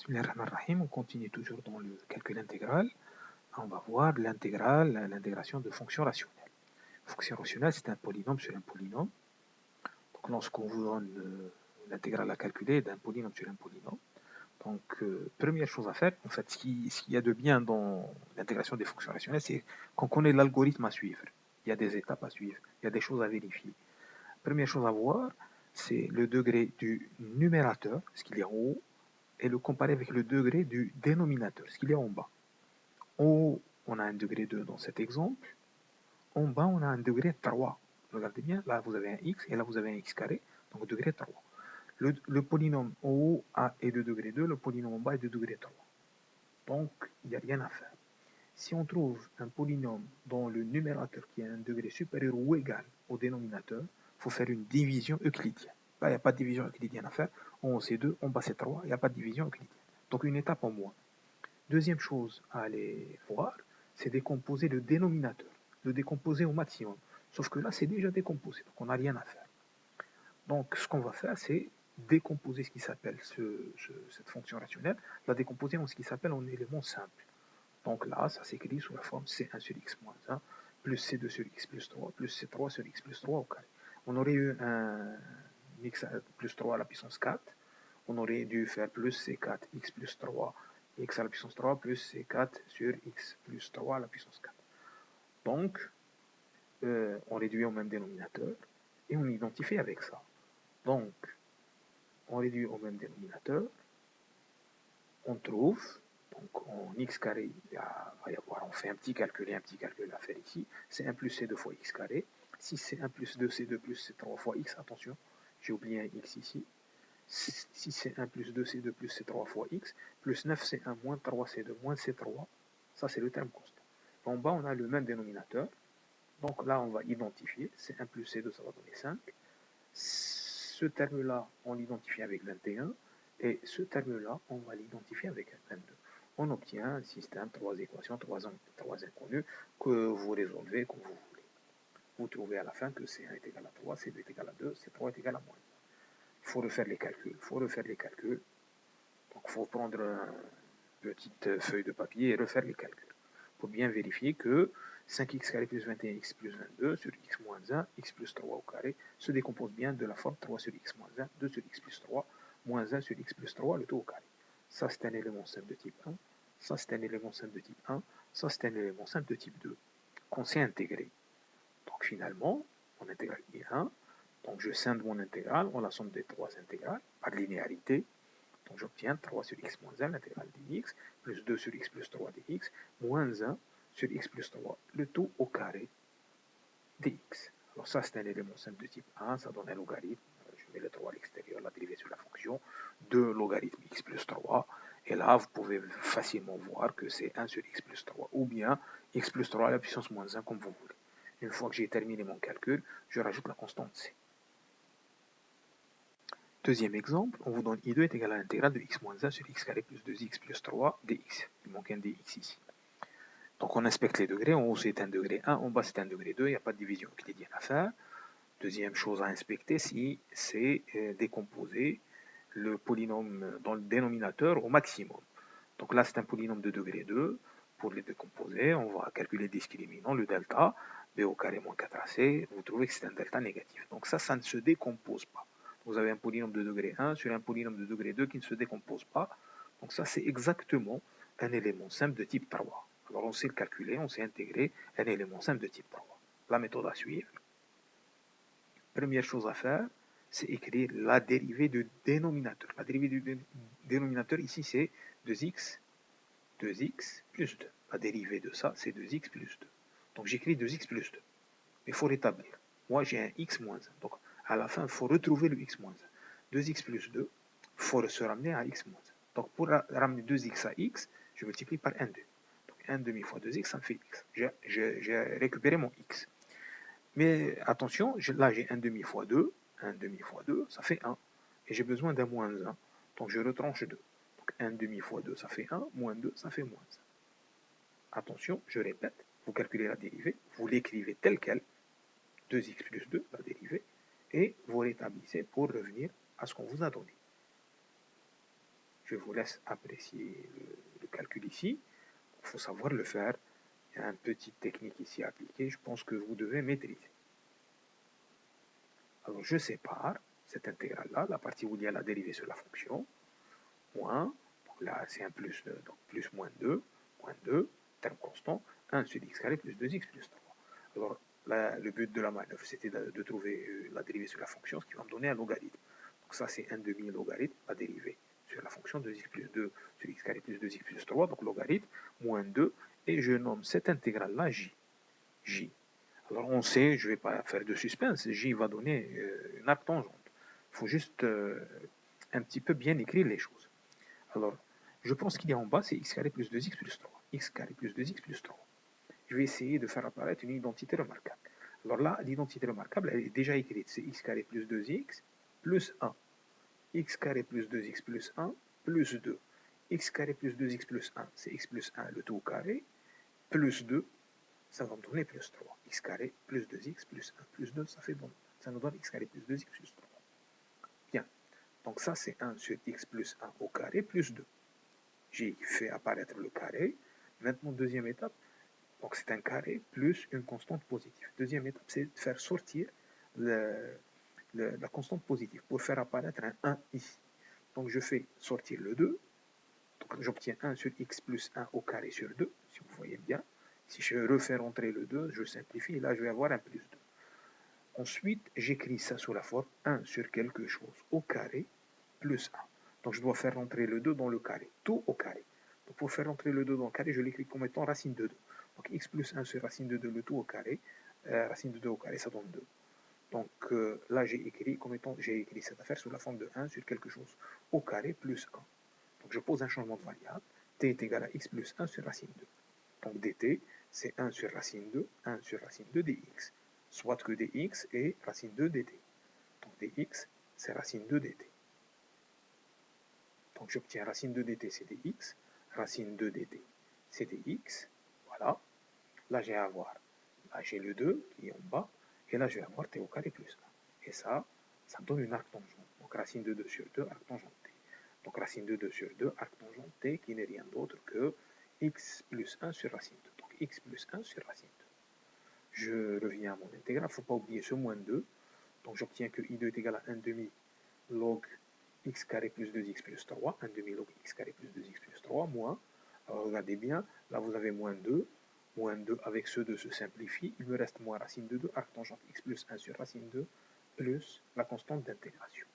Bismillahirrahmanirrahim, on continue toujours dans le calcul intégral. On va voir l'intégrale, l'intégration de fonctions rationnelles. Fonction rationnelle, c'est un polynôme sur un polynôme. Donc lorsqu'on vous donne l'intégrale à calculer d'un polynôme sur un polynôme, donc première chose à faire, en fait, ce qu'il y a de bien dans l'intégration des fonctions rationnelles, c'est qu'on connaît l'algorithme à suivre. Il y a des étapes à suivre, il y a des choses à vérifier. Première chose à voir, c'est le degré du numérateur, ce qu'il y a en haut, et le comparer avec le degré du dénominateur, ce qu'il y a en bas. En haut, on a un degré 2 dans cet exemple. En bas, on a un degré 3. Regardez bien, là vous avez un x et là vous avez un x carré, donc degré 3. Le polynôme en haut est de degré 2, le polynôme en bas est de degré 3. Donc, il n'y a rien à faire. Si on trouve un polynôme dont le numérateur qui a un degré supérieur ou égal au dénominateur, il faut faire une division euclidienne. Là, il n'y a pas de division euclidienne à faire. En haut, c'est 2, en bas, c'est 3. Il n'y a pas de division euclidienne. Donc, une étape en moins. Deuxième chose à aller voir, c'est décomposer le dénominateur. Le décomposer au maximum. Sauf que là, c'est déjà décomposé. Donc, on n'a rien à faire. Donc, ce qu'on va faire, c'est décomposer ce qui s'appelle cette fonction rationnelle, la décomposer en ce qui s'appelle en éléments simples. Donc là, ça s'écrit sous la forme C1 sur x moins 1 plus C2 sur x plus 3 plus C3 sur x plus 3 au carré. On aurait eu un x plus 3 à la puissance 4. On aurait dû faire plus C4 x plus 3 x à la puissance 3 plus C4 sur x plus 3 à la puissance 4. Donc, on réduit au même dénominateur et on identifie avec ça. Donc, on réduit au même dénominateur, on trouve, donc en x carré, on fait un petit calcul à faire ici, c'est 1 plus c2 fois x carré. Si c'est 1 plus 2, c2 plus c3 fois x, attention, j'ai oublié un x ici. Si c'est 1 plus 2, c2 plus c3 fois x, plus 9, c1 moins 3, c2 moins c3, ça c'est le terme constant. En bas, on a le même dénominateur. Donc là, on va identifier, c'est 1 plus c2, ça va donner 5. Ce terme-là, on l'identifie avec 21. Et ce terme-là, on va l'identifier avec 22. On obtient un système, 3 équations, 3 inconnues, que vous résolvez comme vous voulez. Vous trouvez à la fin que C1 est égal à 3, C2 est égal à 2, C3 est égal à moins. Il faut refaire les calculs. Donc, il faut prendre une petite feuille de papier et refaire les calculs. Pour bien vérifier que 5x carré plus 21x plus 22 sur x moins 1, x plus 3 au carré, se décompose bien de la forme 3 sur x moins 1, 2 sur x plus 3, moins 1 sur x plus 3, le tout au carré. Ça, c'est un élément simple de type 1. Ça, c'est un élément simple de type 1. Ça, c'est un élément simple de type 2 qu'on sait intégrer. Donc, finalement, mon intégrale est 1. Donc, je scinde mon intégrale en la somme des trois intégrales par linéarité. Donc, j'obtiens 3 sur x moins 1, l'intégrale dx, plus 2 sur x plus 3 dx, moins 1 sur x plus 3, le tout au carré dx. Alors ça, c'est un élément simple de type 1, ça donne un logarithme. Je mets le 3 à l'extérieur, la dérivée sur la fonction, de logarithme x plus 3. Et là, vous pouvez facilement voir que c'est 1 sur x plus 3, ou bien x plus 3 à la puissance moins 1, comme vous voulez. Une fois que j'ai terminé mon calcul, je rajoute la constante c. Deuxième exemple, on vous donne I2 est égal à l'intégrale de x moins 1 sur x carré plus 2x plus 3 dx. Il manque un dx ici. Donc on inspecte les degrés, en haut c'est un degré 1, en bas c'est un degré 2, il n'y a pas de division euclidienne à faire. Deuxième chose à inspecter, si c'est décomposer le polynôme dans le dénominateur au maximum. Donc là c'est un polynôme de degré 2. Pour les décomposer, on va calculer le discriminant, le delta, b au carré moins 4ac, vous trouvez que c'est un delta négatif. Donc ça ne se décompose pas. Vous avez un polynôme de degré 1 sur un polynôme de degré 2 qui ne se décompose pas. Donc ça, c'est exactement un élément simple de type 3. Alors on sait le calculer, on sait intégrer un élément simple de type 3. La méthode à suivre. Première chose à faire, c'est écrire la dérivée du dénominateur. La dérivée du dénominateur, ici, c'est 2x plus 2. La dérivée de ça, c'est 2x plus 2. Donc j'écris 2x plus 2. Mais il faut rétablir. Moi, j'ai un x moins 1. Donc à la fin, il faut retrouver le x moins 1. 2x plus 2, il faut se ramener à x moins 1. Donc pour ramener 2x à x, je multiplie par 1 demi. Donc 1 demi fois 2x, ça me fait x. J'ai récupéré mon x. Mais attention, là j'ai 1 demi fois 2. 1 demi fois 2, ça fait 1. Et j'ai besoin d'un moins 1. Donc je retranche 2. Donc 1 demi fois 2, ça fait 1. Moins 2, ça fait moins 1. Attention, je répète, vous calculez la dérivée, vous l'écrivez telle quelle, 2x plus 2, la dérivée, et vous rétablissez pour revenir à ce qu'on vous a donné. Je vous laisse apprécier le calcul ici. Il faut savoir le faire. Il y a une petite technique ici à appliquer. Je pense que vous devez maîtriser. Alors, je sépare cette intégrale-là, la partie où il y a la dérivée sur la fonction, moins, donc là c'est un plus, donc plus moins 2, terme constant, 1 sur x carré plus 2x plus 3. Alors, là, le but de la manœuvre, c'était de trouver la dérivée sur la fonction, ce qui va me donner un logarithme. Donc ça, c'est un demi-logarithme, la dérivée sur la fonction 2x plus 2 sur x carré plus 2x plus 3, donc logarithme, moins 2, et je nomme cette intégrale-là j. Alors on sait, je ne vais pas faire de suspense, j va donner une arc tangente. Il faut juste un petit peu bien écrire les choses. Alors, je pense qu'il y a en bas, c'est x carré plus 2x plus 3. X carré plus 2x plus 3. Je vais essayer de faire apparaître une identité remarquable. Alors là, l'identité remarquable, elle est déjà écrite. C'est x carré plus 2x plus 1. X carré plus 2x plus 1 plus 2. X carré plus 2x plus 1, c'est x plus 1, le tout au carré, plus 2, ça va me donner plus 3. X carré plus 2x plus 1 plus 2, ça nous donne x carré plus 2x plus 3. Bien. Donc ça, c'est 1 sur x plus 1 au carré plus 2. J'ai fait apparaître le carré. Maintenant, deuxième étape, donc c'est un carré plus une constante positive. Deuxième étape, c'est de faire sortir la constante positive pour faire apparaître un 1 ici. Donc je fais sortir le 2. Donc j'obtiens 1 sur x plus 1 au carré sur 2, si vous voyez bien. Si je refais rentrer le 2, je simplifie, et là je vais avoir un plus 2. Ensuite, j'écris ça sous la forme 1 sur quelque chose au carré plus 1. Donc je dois faire rentrer le 2 dans le carré, tout au carré. Donc pour faire rentrer le 2 dans le carré, je l'écris comme étant racine de 2. Donc x plus 1 sur racine de 2, le tout au carré. Racine de 2 au carré, ça donne 2. Donc là, j'ai écrit cette affaire sous la forme de 1 sur quelque chose au carré plus 1. Donc je pose un changement de variable. T est égal à x plus 1 sur racine 2. Donc dt, c'est 1 sur racine 2, 1 sur racine 2 dx. Soit que dx est racine 2 dt. Donc dx, c'est racine 2 dt. Donc j'obtiens racine 2 dt, c'est dx. Racine 2 dt, c'est dx. Voilà. Là, j'ai à avoir. Là, j'ai le 2 qui est en bas. Et là, je vais avoir t au carré plus 1. Et ça me donne une arc tangente. Donc racine de 2 sur 2, arc tangente t. Donc racine de 2 sur 2, arc tangente t, qui n'est rien d'autre que x plus 1 sur racine 2. Donc x plus 1 sur racine 2. Je reviens à mon intégrale. Il ne faut pas oublier ce moins 2. Donc j'obtiens que i2 est égal à 1 demi log x carré plus 2x plus 3. 1 demi log x carré plus 2x plus 3, moins. Alors regardez bien, là vous avez moins 2. Moins 2 avec ce 2 se simplifie. Il me reste moins racine de 2, arc tangente x plus 1 sur racine 2, plus la constante d'intégration.